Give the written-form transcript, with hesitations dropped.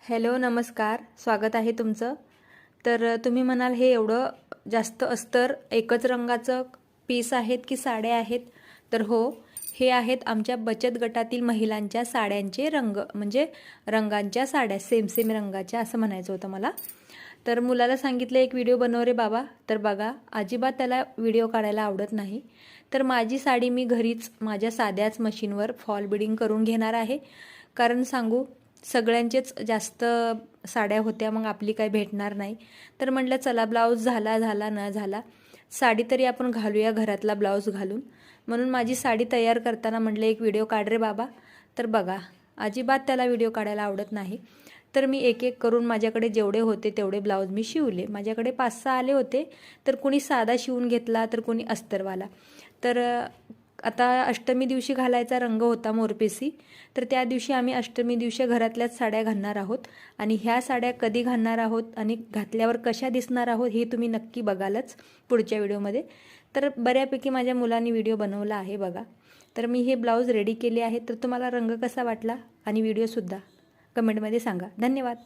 Hello नमस्कार, स्वागत आहे तुमचं. तर तुम्ही म्हणाल हे एवढं जास्त अस्तर एकच रंगाचं पीस आहेत की साड्या आहेत? तर हो, हे आहेत आमच्या बचत गटातील महिलांच्या साड्यांचे रंग, म्हणजे रंगांच्या साड्या, सेम सेम रंगाच्या असं म्हणायचं होतं मला. तर मुलाला सांगितलं एक व्हिडिओ बनव रे बाबा. तर बघा, अजिबात त्याला व्हिडिओ काढायला आवडत नाही. तर माझी साडी मी घरीच माझ्या साध्याच मशीनवर फॉल बिडिंग करून घेणार आहे. कारण सांगू, सगळ्यांचेच जास्त साड्या होत्या, मग आपली काय भेटणार नाही. तर म्हटलं चला, ब्लाऊज झाला न झाला, साडी तरी आपण घालूया घरातला ब्लाऊज घालून. म्हणून माझी साडी तयार करताना म्हटलं एक व्हिडिओ काढ रे बाबा. तर बघा, अजिबात त्याला व्हिडिओ काढायला आवडत नाही. तर मी एक एक करून माझ्याकडे जेवढे होते तेवढे ब्लाऊज मी शिवले. माझ्याकडे 5-6 आले होते. तर कुणी साधा शिवून घेतला, तर कुणी अस्तरवाला. तर आता अष्टमी दिवशी घालायचा रंग होता मोरपिसी. तर त्या दिवशी आम्ही अष्टमी दिवशी घरातल्याच साड्या घालणार आहोत. आणि ह्या साड्या कधी घालणार आहोत आणि घातल्यावर कशा दिसणार आहोत हे तुम्ही नक्की बघालच पुढच्या व्हिडिओमध्ये. तर बऱ्यापैकी माझ्या मुलांनी व्हिडिओ बनवला आहे बघा. तर मी हे ब्लाऊज रेडी केले आहे. तर तुम्हाला रंग कसा वाटला आणि व्हिडिओसुद्धा कमेंटमध्ये सांगा. धन्यवाद.